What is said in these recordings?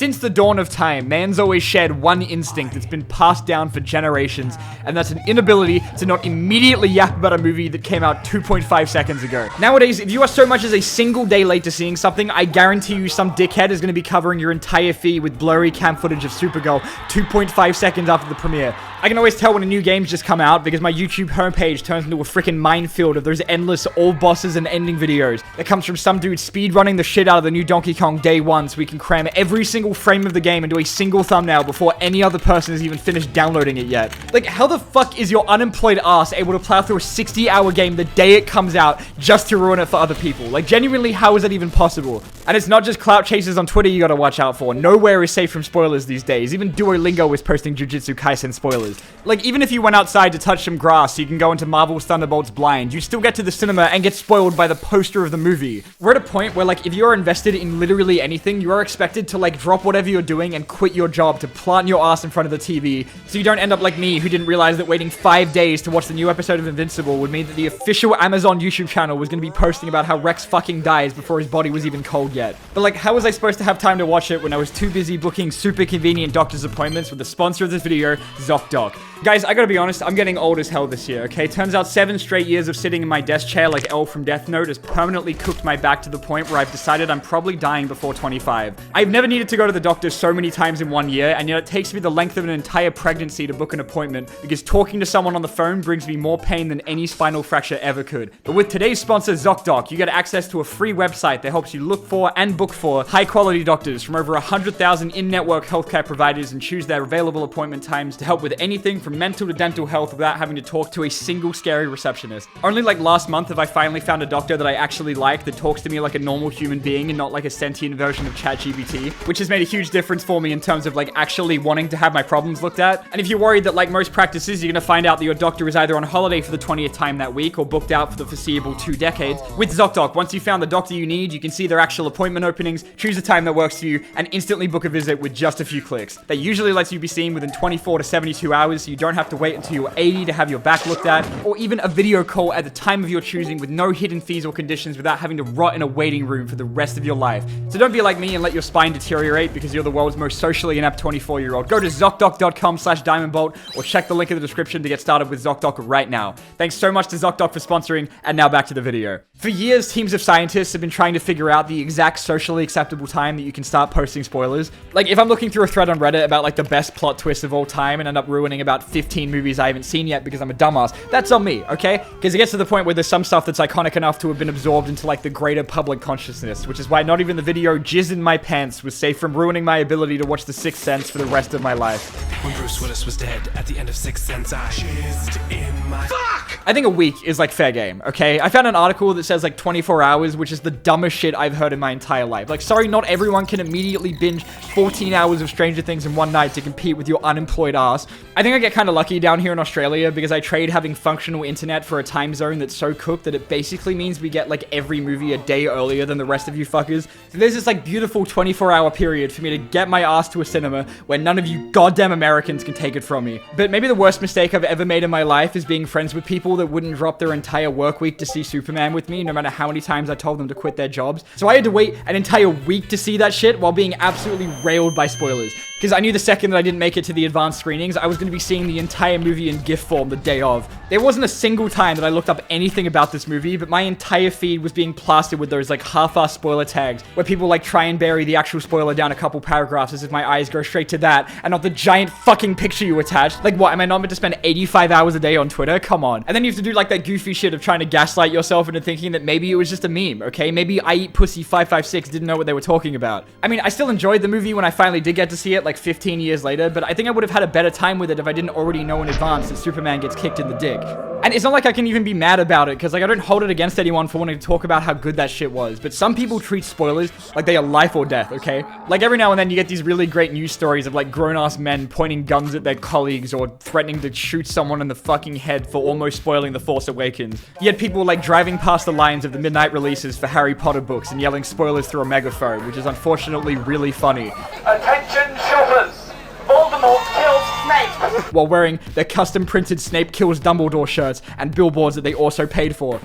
Since the dawn of time, man's always shared one instinct that's been passed down for generations, and that's an inability to not immediately yap about a movie that came out 2.5 seconds ago. Nowadays, if you are so much as a single day late to seeing something, I guarantee you some dickhead is going to be covering your entire feed with blurry cam footage of Supergirl 2.5 seconds after the premiere. I can always tell when a new game's just come out because my YouTube homepage turns into a freaking minefield of those endless all bosses and ending videos that comes from some dude speedrunning the shit out of the new Donkey Kong day one so we can cram every single frame of the game into a single thumbnail before any other person has even finished downloading it yet. Like, how the fuck is your unemployed ass able to plow through a 60-hour game the day it comes out just to ruin it for other people? Like, genuinely, how is that even possible? And it's not just clout chasers on Twitter you gotta watch out for. Nowhere is safe from spoilers these days. Even Duolingo is posting Jujutsu Kaisen spoilers. Like, even if you went outside to touch some grass so you can go into Marvel's Thunderbolts blind, you still get to the cinema and get spoiled by the poster of the movie. We're at a point where, like, if you're invested in literally anything, you are expected to, like, drop whatever you're doing and quit your job to plant your ass in front of the TV, so you don't end up like me, who didn't realize that waiting 5 days to watch the new episode of Invincible would mean that the official Amazon YouTube channel was going to be posting about how Rex fucking dies before his body was even cold yet. But, like, how was I supposed to have time to watch it when I was too busy booking super convenient doctor's appointments with the sponsor of this video, ZocDoc? Guys, I gotta be honest, I'm getting old as hell this year, okay? Turns out 7 straight years of sitting in my desk chair like L from Death Note has permanently cooked my back to the point where I've decided I'm probably dying before 25. I've never needed to go to the doctor so many times in 1 year, and yet it takes me the length of an entire pregnancy to book an appointment because talking to someone on the phone brings me more pain than any spinal fracture ever could. But with today's sponsor, ZocDoc, you get access to a free website that helps you look for and book for high-quality doctors from over 100,000 in-network healthcare providers and choose their available appointment times to help with anything from mental to dental health without having to talk to a single scary receptionist. Only like last month have I finally found a doctor that I actually like that talks to me like a normal human being and not like a sentient version of ChatGPT, which has made a huge difference for me in terms of like actually wanting to have my problems looked at. And if you're worried that like most practices, you're gonna find out that your doctor is either on holiday for the 20th time that week or booked out for the foreseeable 2 decades, with ZocDoc, once you've found the doctor you need, you can see their actual appointment openings, choose a time that works for you, and instantly book a visit with just a few clicks. That usually lets you be seen within 24 to 72 hours, so you don't have to wait until you're 80 to have your back looked at, or even a video call at the time of your choosing with no hidden fees or conditions without having to rot in a waiting room for the rest of your life. So don't be like me and let your spine deteriorate because you're the world's most socially inept 24-year-old. Go to ZocDoc.com/diamondbolt or check the link in the description to get started with ZocDoc right now. Thanks so much to ZocDoc for sponsoring, and now back to the video. For years, teams of scientists have been trying to figure out the exact socially acceptable time that you can start posting spoilers. Like, if I'm looking through a thread on Reddit about like the best plot twist of all time and end up ruining about 15 movies I haven't seen yet because I'm a dumbass, that's on me, okay? Because it gets to the point where there's some stuff that's iconic enough to have been absorbed into like the greater public consciousness, which is why not even the video Jizz in My Pants was safe from ruining my ability to watch The Sixth Sense for the rest of my life. When Bruce Willis was dead at the end of Sixth Sense, I jizzed in my... Fuck! I think a week is like fair game, okay? I found an article that says like 24 hours, which is the dumbest shit I've heard in my entire life. Like, sorry, not everyone can immediately binge 14 hours of Stranger Things in one night to compete with your unemployed ass. I think I get kind of lucky down here in Australia because I trade having functional internet for a time zone that's so cooked that it basically means we get like every movie a day earlier than the rest of you fuckers. So there's this like beautiful 24-hour period for me to get my ass to a cinema where none of you goddamn Americans can take it from me. But maybe the worst mistake I've ever made in my life is being friends with people that wouldn't drop their entire work week to see Superman with me, no matter how many times I told them to quit their jobs. So I had to wait an entire week to see that shit while being absolutely railed by spoilers. Because I knew the second that I didn't make it to the advanced screenings, I was going to be seeing the entire movie in GIF form the day of. There wasn't a single time that I looked up anything about this movie, but my entire feed was being plastered with those like half-assed spoiler tags, where people like try and bury the actual spoiler down a couple paragraphs as if my eyes go straight to that, and not the giant fucking picture you attached. Like, what, am I not meant to spend 85 hours a day on Twitter? Come on. And then you have to do like that goofy shit of trying to gaslight yourself into thinking that maybe it was just a meme, okay? Maybe I Eat Pussy 556 didn't know what they were talking about. I mean, I still enjoyed the movie when I finally did get to see it like 15 years later, but I think I would have had a better time with it if I didn't already know in advance that Superman gets kicked in the dick. And it's not like I can even be mad about it, because like I don't hold it against anyone for wanting to talk about how good that shit was, but some people treat spoilers like they are life or death, okay? Like every now and then you get these really great news stories of like grown-ass men pointing guns at their colleagues or threatening to shoot someone in the fucking head for almost spoiling The Force Awakens. Yet people like driving past the lines of the midnight releases for Harry Potter books and yelling spoilers through a megaphone, which is unfortunately really funny. Attention shoppers! Voldemort kills Snape! While wearing their custom printed Snape kills Dumbledore shirts and billboards that they also paid for.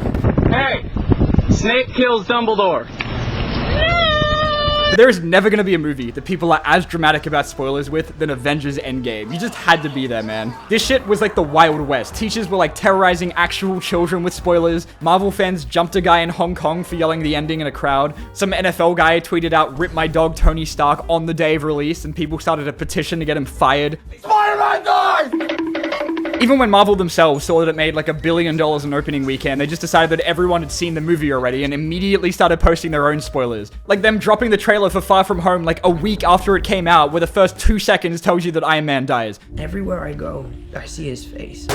Hey! Snape kills Dumbledore! But there is never gonna be a movie that people are as dramatic about spoilers with than Avengers Endgame. You just had to be there, man. This shit was like the Wild West. Teachers were like terrorizing actual children with spoilers. Marvel fans jumped a guy in Hong Kong for yelling the ending in a crowd. Some NFL guy tweeted out, "Rip my dog Tony Stark" on the day of release, and people started a petition to get him fired. Spider-Man dies! Even when Marvel themselves saw that it made like $1 billion in opening weekend, they just decided that everyone had seen the movie already and immediately started posting their own spoilers. Like them dropping the trailer for Far From Home like a week after it came out, where the first 2 seconds tells you that Iron Man dies. Everywhere I go, I see his face.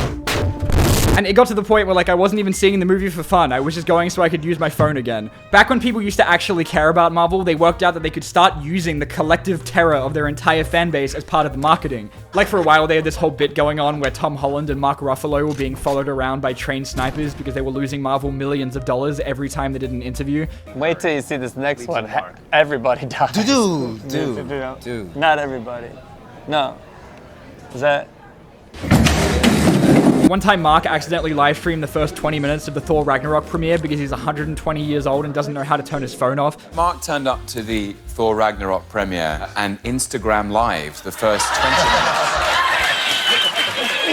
And it got to the point where like I wasn't even seeing the movie for fun. I was just going so I could use my phone again. Back when people used to actually care about Marvel, they worked out that they could start using the collective terror of their entire fan base as part of the marketing. Like for a while, they had this whole bit going on where Tom Holland and Mark Ruffalo were being followed around by trained snipers because they were losing Marvel millions of dollars every time they did an interview. Wait till you see this next one. Everybody dies. Dude. Not everybody. No. Is that... One time Mark accidentally live streamed the first 20 minutes of the Thor Ragnarok premiere because he's 120 years old and doesn't know how to turn his phone off. Mark turned up to the Thor Ragnarok premiere and Instagram Live the first 20 minutes.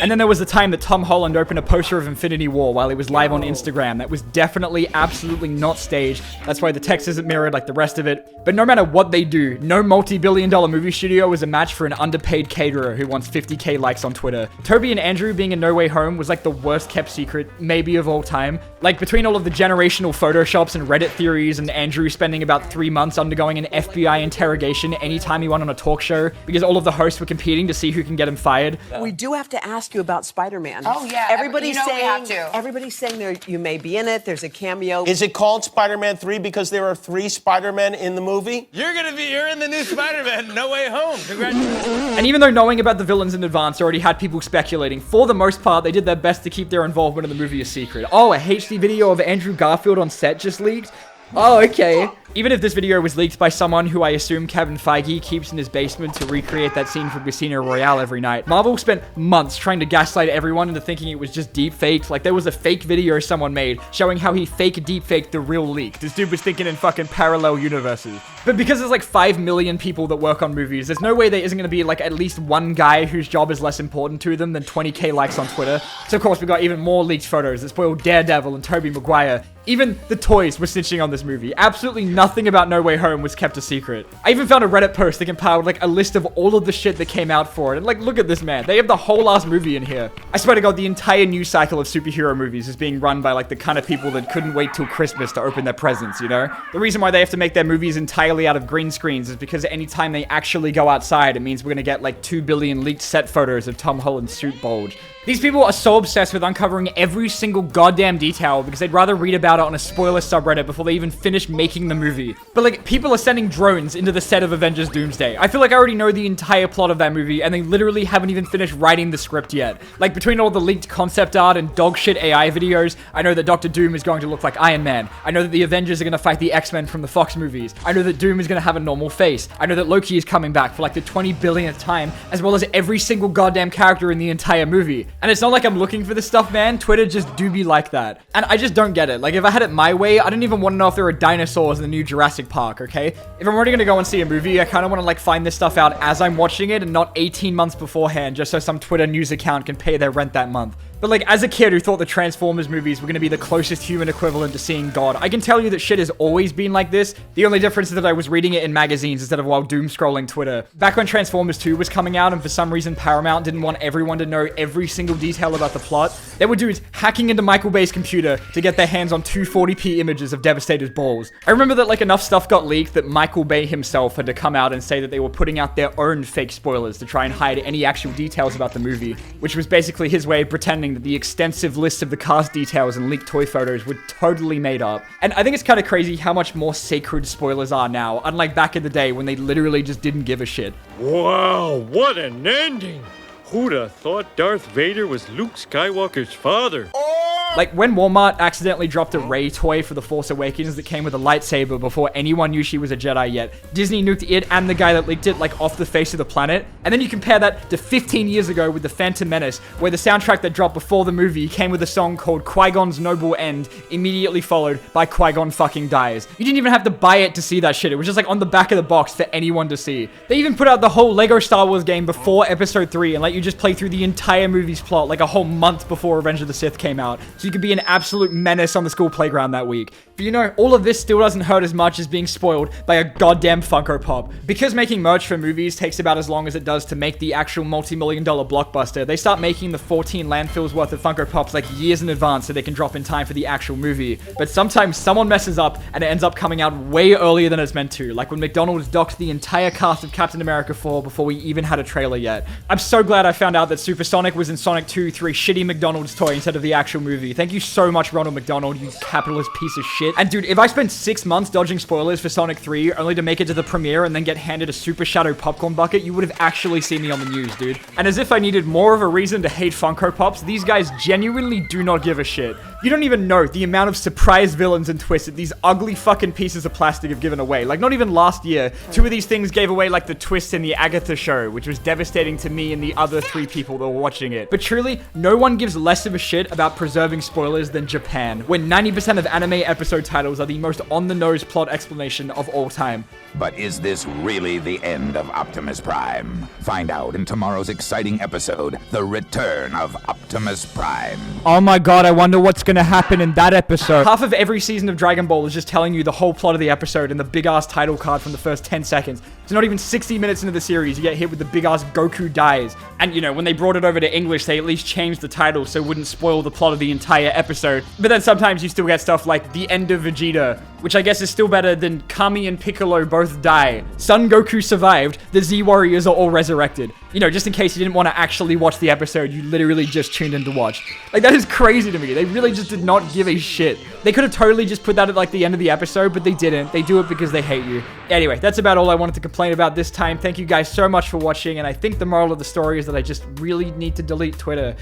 And then there was the time that Tom Holland opened a poster of Infinity War while he was live on Instagram. That was definitely, absolutely not staged. That's why the text isn't mirrored like the rest of it. But no matter what they do, no multi-billion-dollar movie studio is a match for an underpaid caterer who wants 50k likes on Twitter. Toby and Andrew being in No Way Home was like the worst kept secret, maybe of all time. Like between all of the generational photoshops and Reddit theories and Andrew spending about 3 months undergoing an FBI interrogation anytime he went on a talk show because all of the hosts were competing to see who can get him fired. We do have to ask you about Spider-Man. Oh yeah, everybody's we saying have to. Everybody's saying there you may be in it. There's a cameo. Is it called Spider-Man 3 because there are 3 Spider-Men in the movie? You're in the new Spider-Man, No Way Home. Congratulations. And even though knowing about the villains in advance already had people speculating, for the most part, they did their best to keep their involvement in the movie a secret. Oh, a HD video of Andrew Garfield on set just leaked? Oh, okay. Even if this video was leaked by someone who I assume Kevin Feige keeps in his basement to recreate that scene from Casino Royale every night, Marvel spent months trying to gaslight everyone into thinking it was just deep faked. Like there was a fake video someone made showing how he fake deep faked the real leak. This dude was thinking in fucking parallel universes. But because there's like 5 million people that work on movies, there's no way there isn't going to be like at least one guy whose job is less important to them than 20k likes on Twitter. So of course we got even more leaked photos that spoiled Daredevil and Tobey Maguire. Even the toys were snitching on this movie. Absolutely nothing about No Way Home was kept a secret. I even found a Reddit post that compiled like a list of all of the shit that came out for it. And like, look at this, man. They have the whole last movie in here. I swear to God, the entire news cycle of superhero movies is being run by like the kind of people that couldn't wait till Christmas to open their presents, you know? The reason why they have to make their movies entirely out of green screens is because anytime they actually go outside, it means we're gonna get like 2 billion leaked set photos of Tom Holland's suit bulge. These people are so obsessed with uncovering every single goddamn detail because they'd rather read about it on a spoiler subreddit before they even finish making the movie. But like, people are sending drones into the set of Avengers Doomsday. I feel like I already know the entire plot of that movie and they literally haven't even finished writing the script yet. Like between all the leaked concept art and dogshit AI videos, I know that Dr. Doom is going to look like Iron Man. I know that the Avengers are going to fight the X-Men from the Fox movies. I know that Doom is going to have a normal face. I know that Loki is coming back for like the 20 billionth time, as well as every single goddamn character in the entire movie. And it's not like I'm looking for this stuff, man. Twitter just do be like that. And I just don't get it. Like, if I had it my way, I don't even want to know if there are dinosaurs in the new Jurassic Park, okay? If I'm already gonna go and see a movie, I kind of want to, like, find this stuff out as I'm watching it and not 18 months beforehand, just so some Twitter news account can pay their rent that month. But like, as a kid who thought the Transformers movies were going to be the closest human equivalent to seeing God, I can tell you that shit has always been like this. The only difference is that I was reading it in magazines instead of while doom scrolling Twitter. Back when Transformers 2 was coming out and for some reason Paramount didn't want everyone to know every single detail about the plot, there were dudes hacking into Michael Bay's computer to get their hands on 240p images of Devastator's balls. I remember that like enough stuff got leaked that Michael Bay himself had to come out and say that they were putting out their own fake spoilers to try and hide any actual details about the movie, which was basically his way of pretending that the extensive list of the cast details and leaked toy photos were totally made up. And I think it's kind of crazy how much more sacred spoilers are now, unlike back in the day when they literally just didn't give a shit. Wow, what an ending! Who'd have thought Darth Vader was Luke Skywalker's father? Oh! Like, when Walmart accidentally dropped a Rey toy for The Force Awakens that came with a lightsaber before anyone knew she was a Jedi yet, Disney nuked it and the guy that leaked it, like, off the face of the planet. And then you compare that to 15 years ago with The Phantom Menace, where the soundtrack that dropped before the movie came with a song called Qui-Gon's Noble End, immediately followed by Qui-Gon fucking dies. You didn't even have to buy it to see that shit. It was just, like, on the back of the box for anyone to see. They even put out the whole Lego Star Wars game before Episode 3 and let you just play through the entire movie's plot, like, a whole month before Revenge of the Sith came out, so you could be an absolute menace on the school playground that week. But you know, all of this still doesn't hurt as much as being spoiled by a goddamn Funko Pop. Because making merch for movies takes about as long as it does to make the actual multi-million-dollar blockbuster, they start making the 14 landfills worth of Funko Pops like years in advance so they can drop in time for the actual movie. But sometimes someone messes up and it ends up coming out way earlier than it's meant to, like when McDonald's docked the entire cast of Captain America 4 before we even had a trailer yet. I'm so glad I found out that Supersonic was in Sonic 2 through a shitty McDonald's toy instead of the actual movie. Thank you so much, Ronald McDonald, you capitalist piece of shit. And dude, if I spent 6 months dodging spoilers for Sonic 3 only to make it to the premiere and then get handed a Super Shadow popcorn bucket, you would have actually seen me on the news, dude. And as if I needed more of a reason to hate Funko Pops, these guys genuinely do not give a shit. You don't even know the amount of surprise villains and twists that these ugly fucking pieces of plastic have given away. Like, not even last year, 2 of these things gave away, like, the twist in the Agatha show, which was devastating to me and the other 3 people that were watching it. But truly, no one gives less of a shit about preserving spoilers than Japan, when 90% of anime episode titles are the most on-the-nose plot explanation of all time. But is this really the end of Optimus Prime? Find out in tomorrow's exciting episode, The Return of Optimus Prime. Oh my god, I wonder what's gonna happen in that episode. Half of every season of Dragon Ball is just telling you the whole plot of the episode and the big-ass title card from the first 10 seconds. So not even 60 minutes into the series, you get hit with the big-ass Goku dies. And, you know, when they brought it over to English, they at least changed the title so it wouldn't spoil the plot of the entire episode. But then sometimes you still get stuff like The End of Vegeta, which I guess is still better than Kami and Piccolo both die. Son Goku survived, the Z Warriors are all resurrected. You know, just in case you didn't want to actually watch the episode, you literally just tuned in to watch. Like, that is crazy to me. They really just did not give a shit. They could have totally just put that at, like, the end of the episode, but they didn't. They do it because they hate you. Anyway, that's about all I wanted to complain about this time. Thank you guys so much for watching, and I think the moral of the story is that I just really need to delete Twitter.